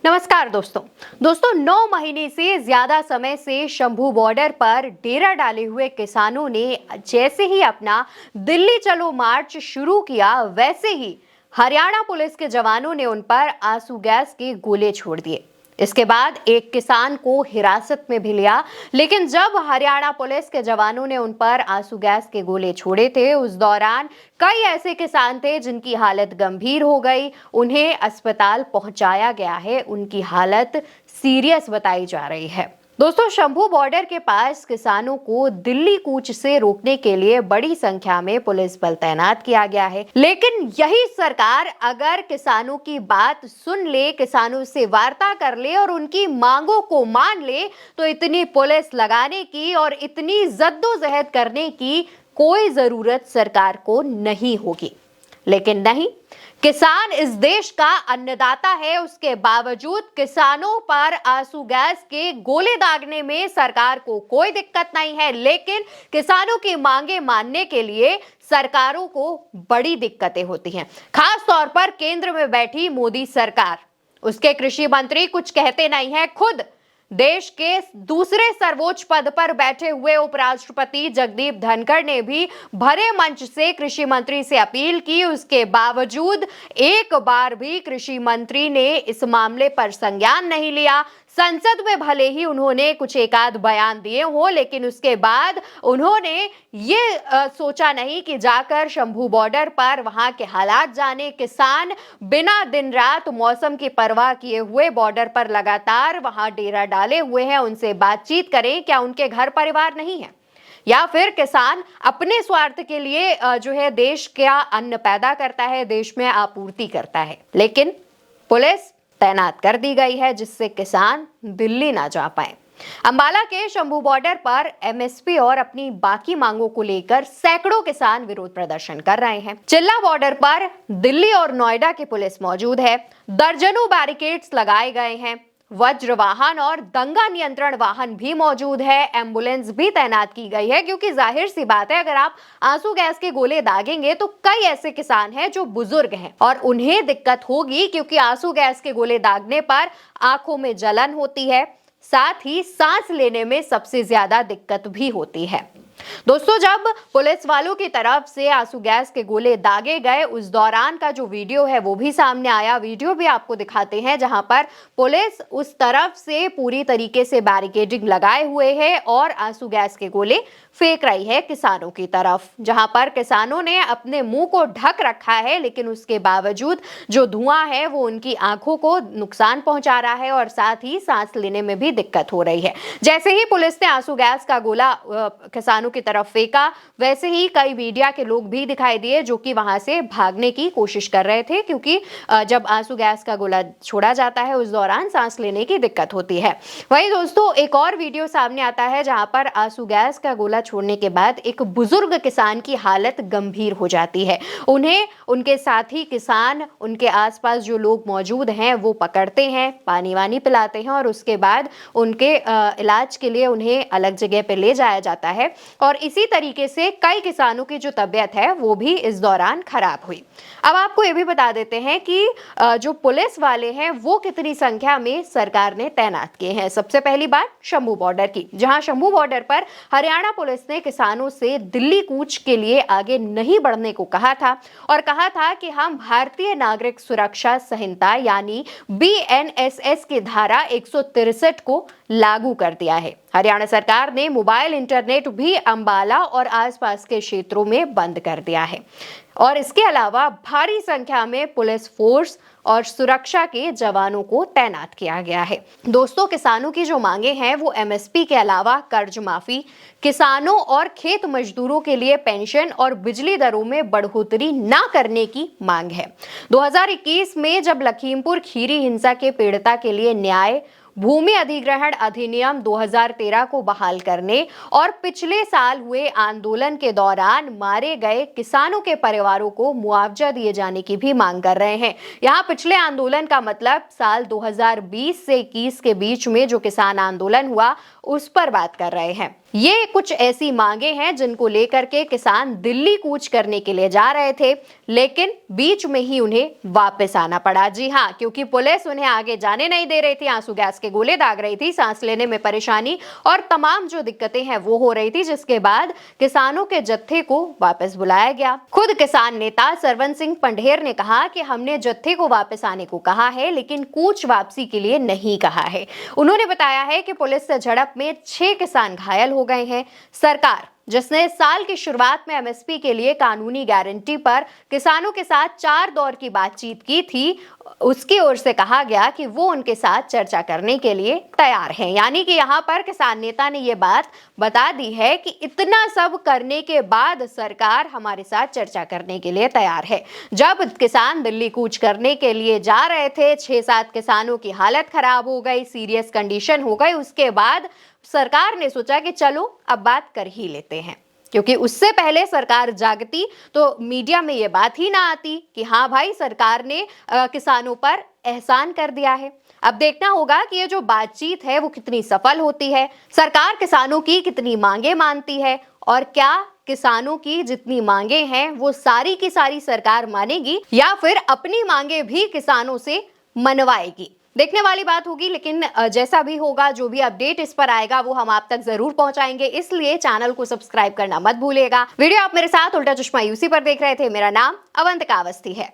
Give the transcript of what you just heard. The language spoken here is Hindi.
नमस्कार दोस्तों 9 महीने से ज्यादा समय से शंभू बॉर्डर पर डेरा डाले हुए किसानों ने जैसे ही अपना दिल्ली चलो मार्च शुरू किया, वैसे ही हरियाणा पुलिस के जवानों ने उन पर आंसू गैस के गोले छोड़ दिए। इसके बाद एक किसान को हिरासत में भी लिया, लेकिन जब हरियाणा पुलिस के जवानों ने उन पर आंसू गैस के गोले छोड़े थे, उस दौरान कई ऐसे किसान थे जिनकी हालत गंभीर हो गई। उन्हें अस्पताल पहुंचाया गया है, उनकी हालत सीरियस बताई जा रही है। दोस्तों, शंभू बॉर्डर के पास किसानों को दिल्ली कूच से रोकने के लिए बड़ी संख्या में पुलिस बल तैनात किया गया है, लेकिन यही सरकार अगर किसानों की बात सुन ले, किसानों से वार्ता कर ले और उनकी मांगों को मान ले, तो इतनी पुलिस लगाने की और इतनी जद्दोजहद करने की कोई जरूरत सरकार को नहीं होगी। लेकिन नहीं, किसान इस देश का अन्नदाता है, उसके बावजूद किसानों पर आंसू गैस के गोले दागने में सरकार को कोई दिक्कत नहीं है, लेकिन किसानों की मांगे मानने के लिए सरकारों को बड़ी दिक्कतें होती हैं। खास तौर पर केंद्र में बैठी मोदी सरकार, उसके कृषि मंत्री कुछ कहते नहीं है। खुद देश के दूसरे सर्वोच्च पद पर बैठे हुए उपराष्ट्रपति जगदीप धनखड़ ने भी भरे मंच से कृषि मंत्री से अपील की, उसके बावजूद एक बार भी कृषि मंत्री ने इस मामले पर संज्ञान नहीं लिया। संसद में भले ही उन्होंने कुछ एकाध बयान दिए हो, लेकिन उसके बाद उन्होंने ये सोचा नहीं कि जाकर शंभू बॉर्डर पर वहां के हालात जाने। किसान बिना दिन रात मौसम की परवाह किए हुए बॉर्डर पर लगातार वहां डेरा डाले हुए हैं, उनसे बातचीत करें। क्या उनके घर परिवार नहीं है? या फिर किसान अपने स्वार्थ के लिए जो है देश का अन्न पैदा करता है, देश में आपूर्ति करता है, लेकिन पुलिस तैनात कर दी गई है जिससे किसान दिल्ली ना जा पाए। अंबाला के शंभू बॉर्डर पर एमएसपी और अपनी बाकी मांगों को लेकर सैकड़ों किसान विरोध प्रदर्शन कर रहे हैं। चिल्ला बॉर्डर पर दिल्ली और नोएडा की पुलिस मौजूद है, दर्जनों बैरिकेड्स लगाए गए हैं, वज्र वाहन और दंगा नियंत्रण वाहन भी मौजूद है, एम्बुलेंस भी तैनात की गई है, क्योंकि जाहिर सी बात है, अगर आप आंसू गैस के गोले दागेंगे तो कई ऐसे किसान हैं जो बुजुर्ग हैं और उन्हें दिक्कत होगी, क्योंकि आंसू गैस के गोले दागने पर आंखों में जलन होती है, साथ ही सांस लेने में सबसे ज्यादा दिक्कत भी होती है। दोस्तों, जब पुलिस वालों की तरफ से आंसू गैस के गोले दागे गए, उस दौरान का जो वीडियो है वो भी सामने आया। वीडियो भी आपको दिखाते हैं, जहां पर पुलिस उस तरफ से पूरी तरीके से बैरिकेडिंग लगाए हुए है और आंसू गैस के गोले फेंक रही है किसानों की तरफ, जहां पर किसानों ने अपने मुंह को ढक रखा है, लेकिन उसके बावजूद जो धुआं है वो उनकी आंखों को नुकसान पहुंचा रहा है और साथ ही सांस लेने में भी दिक्कत हो रही है। जैसे ही पुलिस ने आंसू गैस का गोला किसानों की तरफ फेंका, वैसे ही कई मीडिया के लोग भी दिखाई दिए जो कि वहां से भागने की कोशिश कर रहे थे, क्योंकि जब आंसू गैस का गोला छोड़ा जाता है उस दौरान सांस लेने की दिक्कत होती है। वहीं दोस्तों, एक और वीडियो सामने आता है जहां पर आंसू गैस का गोला छोड़ने के बाद एक बुजुर्ग किसान की हालत गंभीर हो जाती है। उन्हें उनके साथी किसान, उनके आसपास जो लोग मौजूद हैं वो पकड़ते हैं, पानी वानी पिलाते हैं और उसके बाद उनके इलाज के लिए उन्हें अलग जगह पे ले जाया जाता है। और इसी तरीके से कई किसानों की जो तबीयत है वो भी इस दौरान खराब हुई। अब आपको ये भी बता देते हैं कि जो पुलिस वाले हैं वो कितनी संख्या में सरकार ने तैनात किए हैं। सबसे पहली बात शंभू बॉर्डर की, जहां शंभू बॉर्डर पर हरियाणा पुलिस ने किसानों से दिल्ली कूच के लिए आगे नहीं बढ़ने को कहा था और कहा था कि हम भारतीय नागरिक सुरक्षा संहिता यानी BNSS की धारा 163 को लागू कर दिया है। हरियाणा सरकार ने मोबाइल इंटरनेट भी अंबाला और आसपास के क्षेत्रों में बंद कर दिया है और इसके अलावा भारी संख्या में पुलिस फोर्स और सुरक्षा के जवानों को तैनात किया गया है। दोस्तों, किसानों की जो मांगे हैं वो एमएसपी के अलावा कर्ज माफी, किसानों और खेत मजदूरों के लिए पेंशन और बिजली दरों में बढ़ोतरी ना करने की मांग है। 2021 में जब लखीमपुर खीरी हिंसा के पीड़िता के लिए न्याय, भूमि अधिग्रहण अधिनियम 2013 को बहाल करने और पिछले साल हुए आंदोलन के दौरान मारे गए किसानों के परिवारों को मुआवजा दिए जाने की भी मांग कर रहे हैं। यहाँ पिछले आंदोलन का मतलब साल 2020 से 21 के बीच में जो किसान आंदोलन हुआ उस पर बात कर रहे हैं। ये कुछ ऐसी मांगे हैं जिनको लेकर के किसान दिल्ली कूच करने के लिए जा रहे थे, लेकिन बीच में ही उन्हें वापस आना पड़ा। जी हाँ, क्योंकि पुलिस उन्हें आगे जाने नहीं दे रही थी, आंसू गैस के गोले दाग रही थी, सांस लेने में परेशानी और तमाम जो दिक्कतें हैं वो हो रही थी, जिसके बाद किसानों के जत्थे को वापस बुलाया गया। खुद किसान नेता सरवन सिंह पंढेर ने कहा कि हमने जत्थे को वापस आने को कहा है, लेकिन कूच वापसी के लिए नहीं कहा है। उन्होंने बताया है कि पुलिस से झड़प में 6 किसान घायल हो गए हैं। सरकार जिसने साल की शुरुआत में एमएसपी के लिए कानूनी गारंटी पर किसानों के साथ 4 दौर की बातचीत की थी, उसकी ओर से कहा गया कि वो उनके साथ चर्चा करने के लिए तैयार हैं। यानी कि यहाँ पर किसान नेता ने ये बात बता दी है कि इतना सब करने के बाद सरकार हमारे साथ चर्चा करने के लिए तैयार है। जब किसान दिल्ली कूच करने के लिए जा रहे थे, 6-7 किसानों की हालत खराब हो गई, सीरियस कंडीशन हो गई, उसके बाद सरकार ने सोचा कि चलो अब बात कर ही लेते हैं, क्योंकि उससे पहले सरकार जागती तो मीडिया में ये बात ही ना आती कि हाँ भाई सरकार ने किसानों पर एहसान कर दिया है। अब देखना होगा कि ये जो बातचीत है वो कितनी सफल होती है, सरकार किसानों की कितनी मांगे मानती है और क्या किसानों की जितनी मांगे हैं वो सारी की सारी सरकार मानेगी या फिर अपनी मांगे भी किसानों से मनवाएगी। देखने वाली बात होगी, लेकिन जैसा भी होगा, जो भी अपडेट इस पर आएगा वो हम आप तक जरूर पहुंचाएंगे, इसलिए चैनल को सब्सक्राइब करना मत भूलिएगा। वीडियो आप मेरे साथ उल्टा चश्मा यूसी पर देख रहे थे। मेरा नाम अवंतिका अवस्थी है।